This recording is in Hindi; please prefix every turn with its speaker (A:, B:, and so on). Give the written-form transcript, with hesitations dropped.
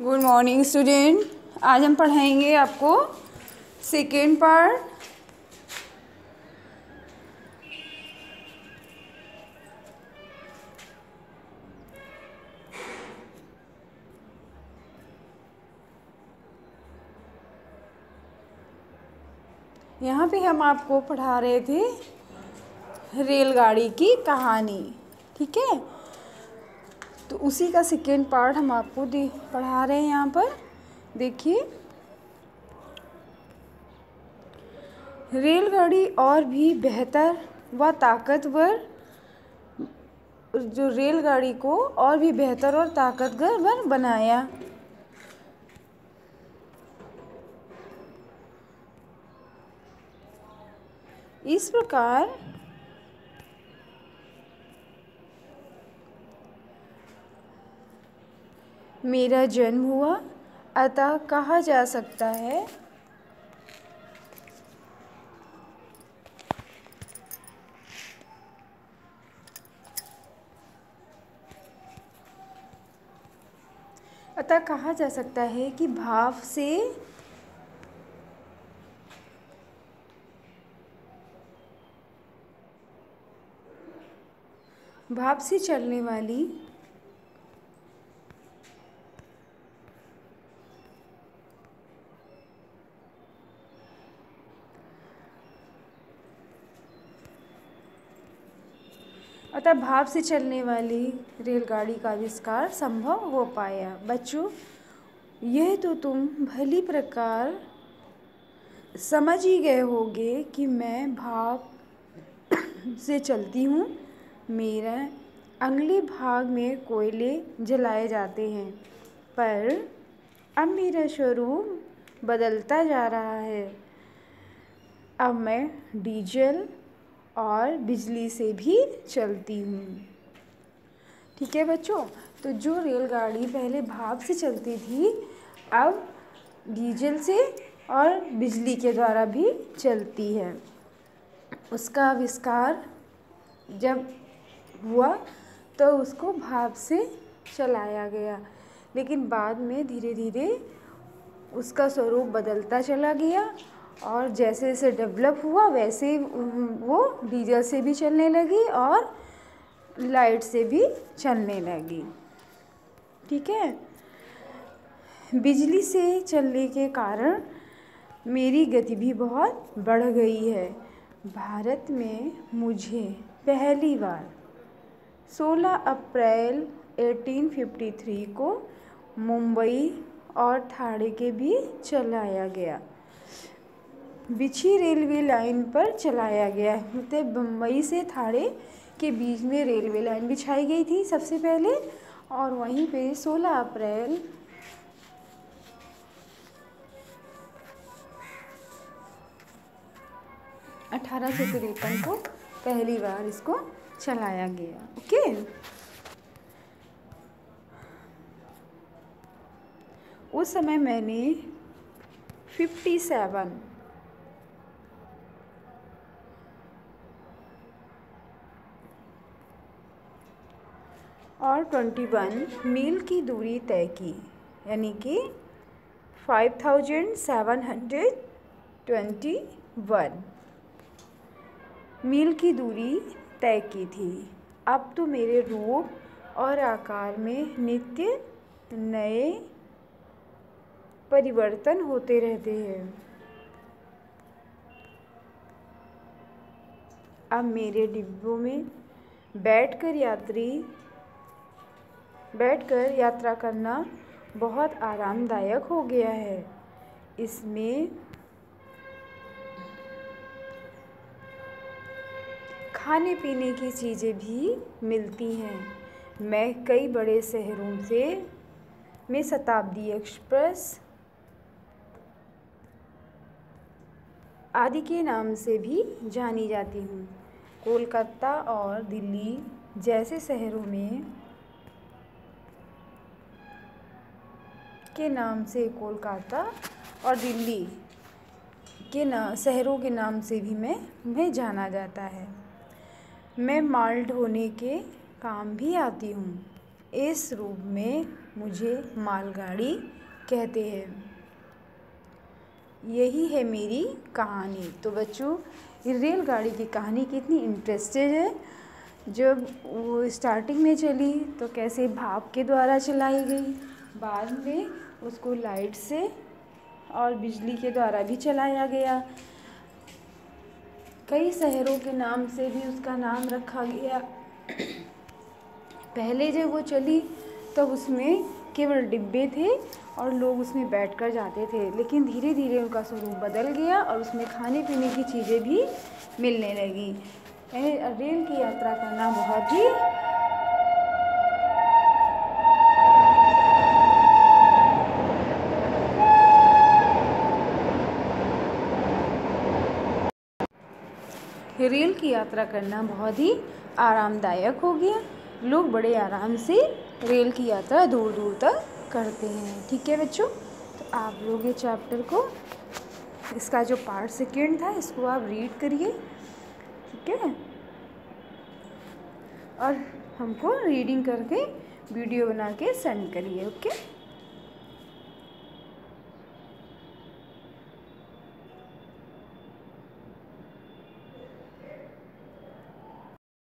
A: Good morning student. आज हम पढ़ाएंगे आपको सेकेंड पार्ट। यहाँ पे हम आपको पढ़ा रहे थे रेलगाड़ी की कहानी, ठीक है। तो उसी का सेकेंड पार्ट हम आपको पढ़ा रहे हैं। यहाँ पर देखिए, रेलगाड़ी और भी बेहतर व ताकतवर, जो रेलगाड़ी को और भी बेहतर और ताकतवर बनाया। इस प्रकार मेरा जन्म हुआ, अतः कहा जा सकता है कि भाप से चलने वाली रेलगाड़ी का आविष्कार संभव हो पाया। बच्चों, यह तो तुम भली प्रकार समझ ही गए होगे कि मैं भाप से चलती हूँ। मेरा अगले भाग में कोयले जलाए जाते हैं, पर अब मेरा स्वरूप बदलता जा रहा है। अब मैं डीजल और बिजली से भी चलती हूँ, ठीक है बच्चों। तो जो रेलगाड़ी पहले भाप से चलती थी, अब डीजल से और बिजली के द्वारा भी चलती है। उसका आविष्कार जब हुआ तो उसको भाप से चलाया गया, लेकिन बाद में धीरे धीरे उसका स्वरूप बदलता चला गया और जैसे जैसे डेवलप हुआ वैसे वो डीजल से भी चलने लगी और लाइट से भी चलने लगी, ठीक है। बिजली से चलने के कारण मेरी गति भी बहुत बढ़ गई है। भारत में मुझे पहली बार 16 अप्रैल 1853 को मुंबई और ठाणे के बीच चलाया गया। बिछी रेलवे लाइन पर चलाया गया, मतलब मुंबई से ठाणे के बीच में रेलवे लाइन बिछाई गई थी सबसे पहले, और वहीं पे 16 अप्रैल 1853 को पहली बार इसको चलाया गया, ओके। उस समय मैंने 57 और 21 मील की दूरी तय की, यानी कि 5721 मील की दूरी तय की थी। अब तो मेरे रूप और आकार में नित्य नए परिवर्तन होते रहते हैं। अब मेरे डिब्बों में बैठकर यात्रा करना बहुत आरामदायक हो गया है। इसमें खाने पीने की चीज़ें भी मिलती हैं। मैं कई बड़े शहरों में शताब्दी एक्सप्रेस आदि के नाम से भी जानी जाती हूँ। कोलकाता और दिल्ली जैसे शहरों में के नाम से कोलकाता और दिल्ली के शहरों के नाम से भी मैं जाना जाता है। मैं माल ढोने के काम भी आती हूँ। इस रूप में मुझे मालगाड़ी कहते हैं। यही है मेरी कहानी। तो बच्चों, ये रेलगाड़ी की कहानी कितनी इंटरेस्टेड है। जब वो स्टार्टिंग में चली तो कैसे भाप के द्वारा चलाई गई, बाद में उसको लाइट से और बिजली के द्वारा भी चलाया गया। कई शहरों के नाम से भी उसका नाम रखा गया। पहले जब वो चली तब उसमें केवल डिब्बे थे और लोग उसमें बैठकर जाते थे, लेकिन धीरे धीरे उनका स्वरूप बदल गया और उसमें खाने पीने की चीज़ें भी मिलने लगी। रेल की यात्रा करना बहुत ही रेल की यात्रा करना बहुत ही आरामदायक हो गया। लोग बड़े आराम से रेल की यात्रा दूर दूर तक करते हैं। ठीक है बच्चों, तो आप लोग ये चैप्टर को, इसका जो पार्ट सेकेंड था, इसको आप रीड करिए। ठीक है, और हमको रीडिंग करके वीडियो बना के सेंड करिए। ओके।